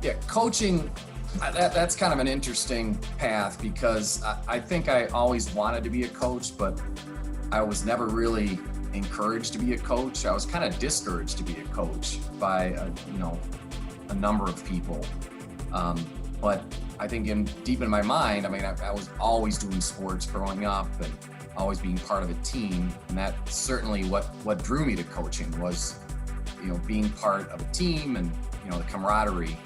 Yeah, coaching, that's kind of an interesting path because I think I always wanted to be a coach, but I was never really encouraged to be a coach. I was kind of discouraged to be a coach by, a number of people. But I think deep in my mind, I was always doing sports growing up and always being part of a team. And that's certainly what drew me to coaching was, being part of a team and, the camaraderie.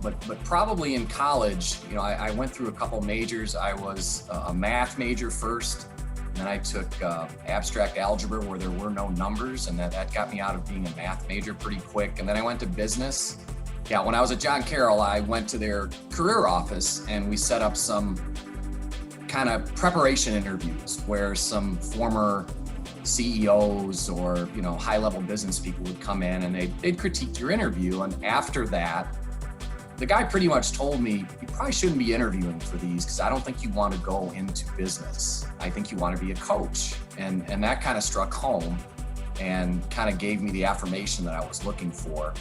But probably in college, I went through a couple majors. I was a math major first, and then I took abstract algebra where there were no numbers, and that got me out of being a math major pretty quick. And then I went to business. Yeah, when I was at John Carroll, I went to their career office and we set up some kind of preparation interviews where some former CEOs or, high-level business people would come in and they'd critique your interview. And after that, the guy pretty much told me, you probably shouldn't be interviewing for these because I don't think you want to go into business. I think you want to be a coach. And that kind of struck home and kind of gave me the affirmation that I was looking for.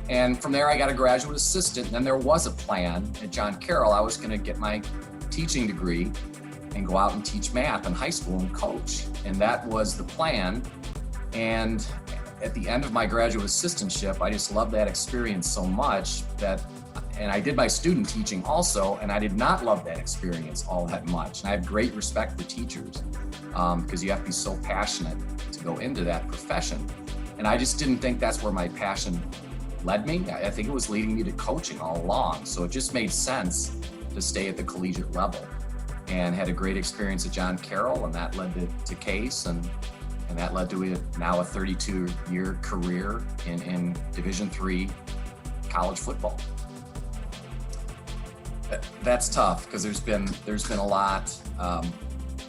And from there, I got a graduate assistant. And then there was a plan at John Carroll. I was going to get my teaching degree and go out and teach math in high school and coach. And that was the plan. And at the end of my graduate assistantship, I just loved that experience so much and I did my student teaching also, and I did not love that experience all that much. And I have great respect for teachers because you have to be so passionate to go into that profession. And I just didn't think that's where my passion led me. I think it was leading me to coaching all along. So it just made sense to stay at the collegiate level, and had a great experience at John Carroll, and that led to Case, and that led to now a 32-year career in Division III college football. That's tough because there's been a lot.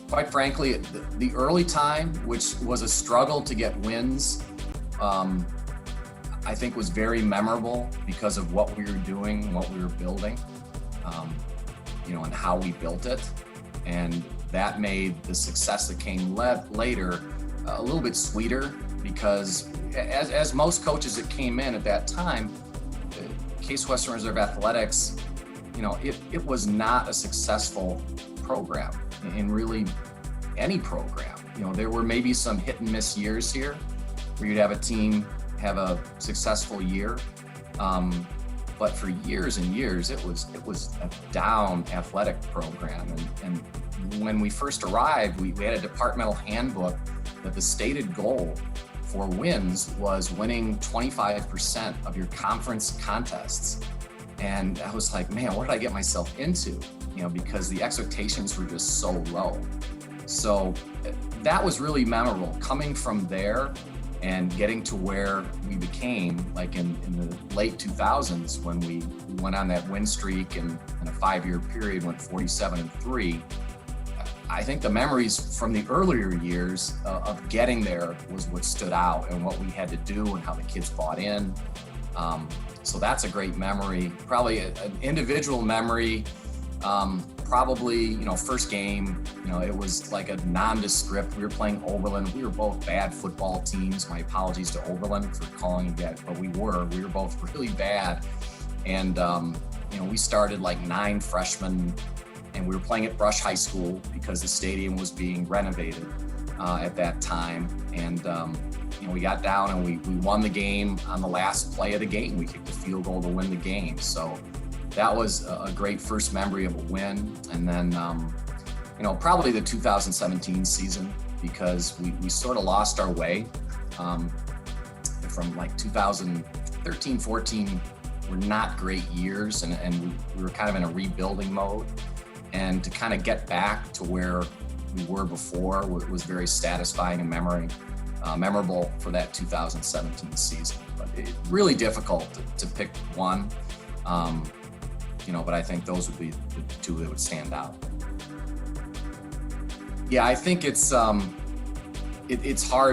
Quite frankly, the early time, which was a struggle to get wins, I think was very memorable because of what we were doing, what we were building, and how we built it. And that made the success that came later a little bit sweeter because as most coaches that came in at that time, Case Western Reserve Athletics, it was not a successful program in really any program. There were maybe some hit and miss years here where you'd have a team have a successful year. But for years and years, it was a down athletic program. And when we first arrived, we had a departmental handbook that the stated goal for wins was winning 25% of your conference contests. And I was like, man, what did I get myself into? Because the expectations were just so low. So that was really memorable coming from there and getting to where we became, like in the late 2000s when we went on that win streak and in a 5-year period went 47-3. I think the memories from the earlier years of getting there was what stood out and what we had to do and how the kids bought in. So that's a great memory. Probably an individual memory. Probably, first game, it was like a nondescript. We were playing Oberlin. We were both bad football teams. My apologies to Oberlin for calling it that, but we were both really bad. And, we started like 9 freshmen, and we were playing at Brush High School because the stadium was being renovated at that time. And, we got down and we won the game on the last play of the game. We kicked a field goal to win the game. So that was a great first memory of a win. And then, probably the 2017 season, because we sort of lost our way from like 2013, 14 were not great years. And we were kind of in a rebuilding mode. And to kind of get back to where we were before was very satisfying and memorable for that 2017 season. But it's really difficult to pick one. But I think those would be the two that would stand out. Yeah, I think it's hard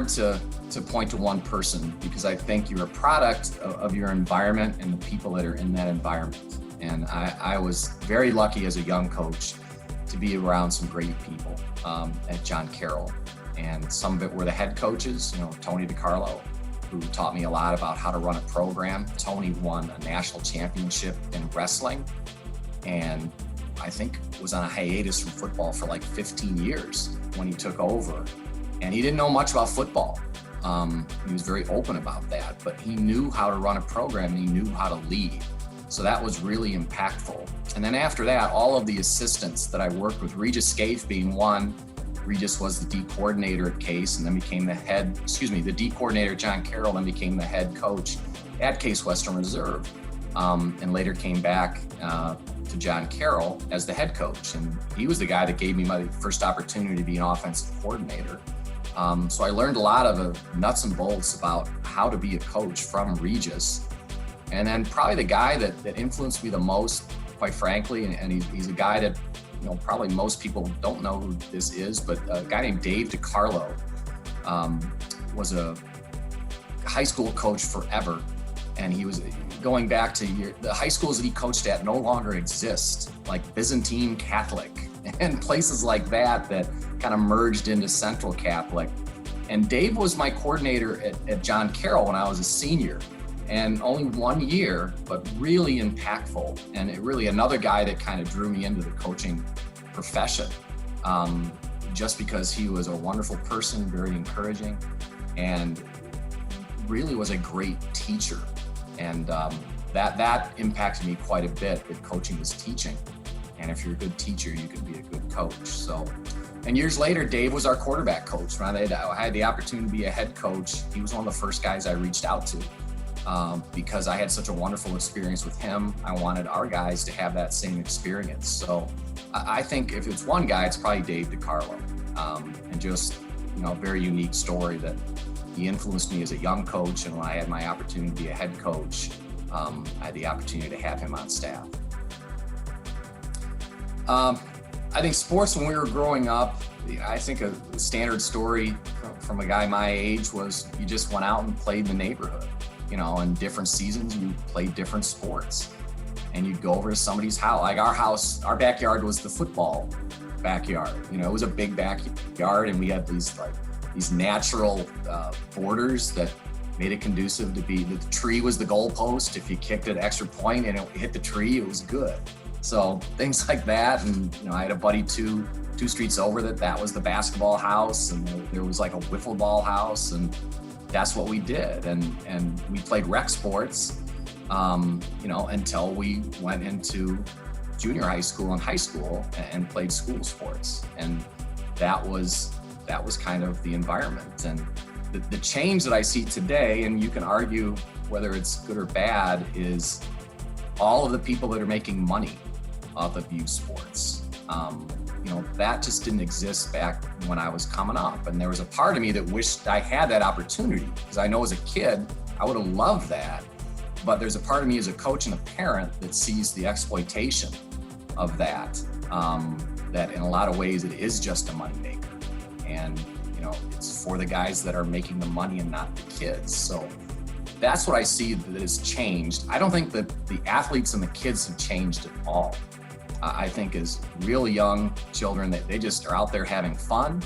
to point to one person because I think you're a product of your environment and the people that are in that environment. And I was very lucky as a young coach to be around some great people at John Carroll. And some of it were the head coaches, Tony DiCarlo, who taught me a lot about how to run a program. Tony won a national championship in wrestling, and I think was on a hiatus from football for like 15 years when he took over. And he didn't know much about football. He was very open about that, but he knew how to run a program and he knew how to lead. So that was really impactful. And then after that, all of the assistants that I worked with, Regis Scaife being one. Regis was the D coordinator at Case and then became the D coordinator at John Carroll, then became the head coach at Case Western Reserve, and later came back to John Carroll as the head coach. And he was the guy that gave me my first opportunity to be an offensive coordinator. So I learned a lot of the nuts and bolts about how to be a coach from Regis. And then probably the guy that influenced me the most, quite frankly, and he's a guy that, probably most people don't know who this is, but a guy named Dave DiCarlo was a high school coach forever. And he was going back to the high schools that he coached at no longer exist, like Byzantine Catholic and places like that kind of merged into Central Catholic. And Dave was my coordinator at John Carroll when I was a senior. And only 1 year, but really impactful. And really another guy that kind of drew me into the coaching profession, just because he was a wonderful person, very encouraging, and really was a great teacher. And that impacted me quite a bit, that coaching was teaching. And if you're a good teacher, you can be a good coach. So, and years later, Dave was our quarterback coach. When I had the opportunity to be a head coach, he was one of the first guys I reached out to. Because I had such a wonderful experience with him. I wanted our guys to have that same experience. So I think if it's one guy, it's probably Dave DiCarlo. And just, a very unique story that he influenced me as a young coach. And when I had my opportunity to be a head coach, I had the opportunity to have him on staff. I think sports, when we were growing up, I think a standard story from a guy my age was you just went out and played in the neighborhood. In different seasons, you played different sports, and you'd go over to somebody's house. Like our backyard was the football backyard. It was a big backyard, and we had these natural borders that made it conducive to be. The tree was the goalpost. If you kicked an extra point and it hit the tree, it was good. So things like that, and I had a buddy two streets over that was the basketball house, and there was like a wiffle ball house, and that's what we did. And we played rec sports, until we went into junior high school and high school and played school sports. And that was kind of the environment. And the change that I see today, and you can argue whether it's good or bad, is all of the people that are making money off of youth sports. That just didn't exist back when I was coming up. And there was a part of me that wished I had that opportunity, because I know as a kid, I would have loved that. But there's a part of me as a coach and a parent that sees the exploitation of that, that in a lot of ways it is just a moneymaker. And, it's for the guys that are making the money and not the kids. So that's what I see that has changed. I don't think that the athletes and the kids have changed at all. I think as really young children, that they just are out there having fun.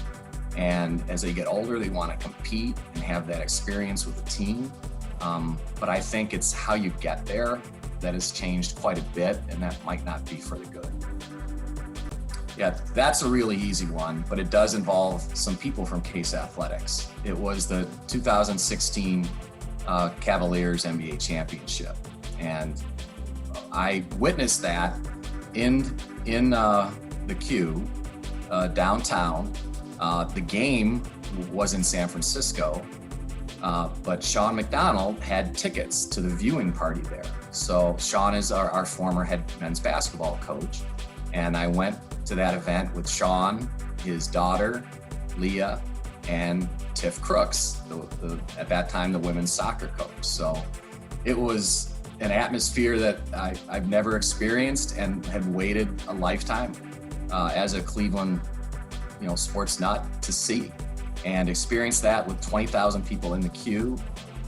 And as they get older, they want to compete and have that experience with the team. But I think it's how you get there that has changed quite a bit, and that might not be for the good. Yeah, that's a really easy one, but it does involve some people from Case Athletics. It was the 2016 Cavaliers NBA championship. And I witnessed that in the queue downtown. The game was in San Francisco, but Sean McDonald had tickets to the viewing party there. So Sean is our former head men's basketball coach. And I went to that event with Sean, his daughter, Leah, and Tiff Crooks, at that time, the women's soccer coach. So it was an atmosphere that I've never experienced and had waited a lifetime as a Cleveland, sports nut to see. And experience that with 20,000 people in the queue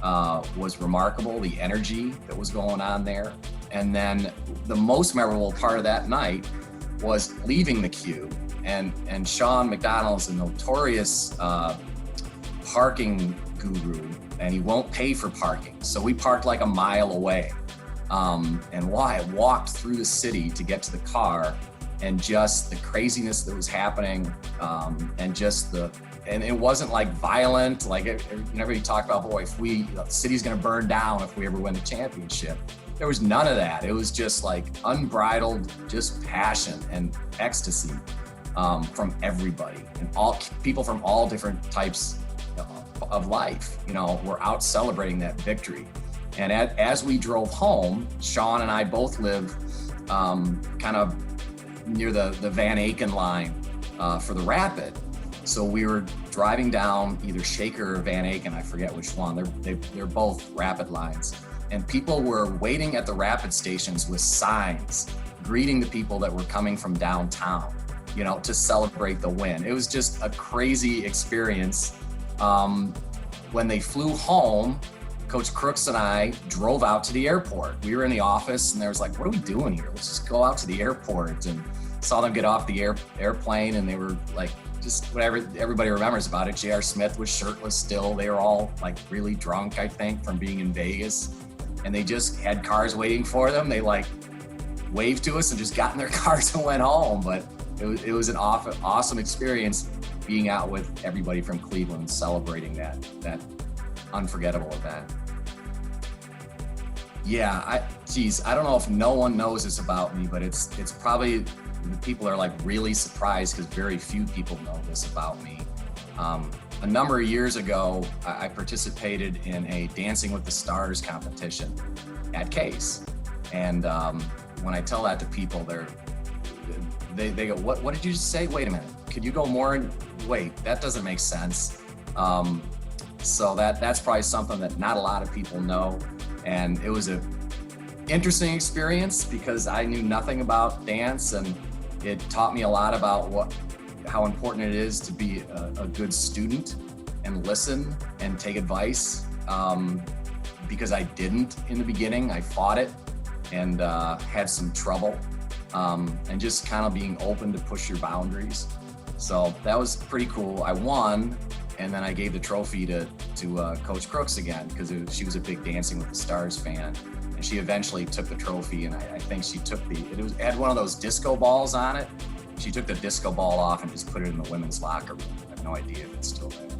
was remarkable, the energy that was going on there. And then the most memorable part of that night was leaving the queue. And Sean McDonald's a notorious parking guru, and he won't pay for parking. So we parked like a mile away. And I walked through the city to get to the car, and just the craziness that was happening, and it wasn't like violent, like everybody talked about, boy, if the city's gonna burn down if we ever win the championship. There was none of that. It was just like unbridled, just passion and ecstasy from everybody, and all people from all different types of life, were out celebrating that victory. And as we drove home, Sean and I both live kind of near the Van Aken line for the Rapid. So we were driving down either Shaker or Van Aken, I forget which one. They're both Rapid lines. And people were waiting at the Rapid stations with signs, greeting the people that were coming from downtown, to celebrate the win. It was just a crazy experience. When they flew home, Coach Crooks and I drove out to the airport. We were in the office, and there was like, what are we doing here? Let's just go out to the airport. And saw them get off the airplane, and they were like, just whatever everybody remembers about it. J.R. Smith was shirtless still. They were all like really drunk, I think, from being in Vegas. And they just had cars waiting for them. They like waved to us and just got in their cars and went home. But it was an awesome experience being out with everybody from Cleveland, celebrating that unforgettable event. Yeah, I don't know if no one knows this about me, but it's probably, people are like really surprised because very few people know this about me. A number of years ago, I participated in a Dancing with the Stars competition at Case. And when I tell that to people, they go, what did you just say? Wait a minute, could you go more? Wait, that doesn't make sense. So that's probably something that not a lot of people know. And it was an interesting experience because I knew nothing about dance, and it taught me a lot about how important it is to be a good student and listen and take advice. Because I didn't in the beginning, I fought it and had some trouble, and just kind of being open to push your boundaries. So that was pretty cool. I won, and then I gave the trophy to Coach Crooks again, because she was a big Dancing with the Stars fan. And she eventually took the trophy, and I think she took it had one of those disco balls on it. She took the disco ball off and just put it in the women's locker room. I have no idea if it's still there.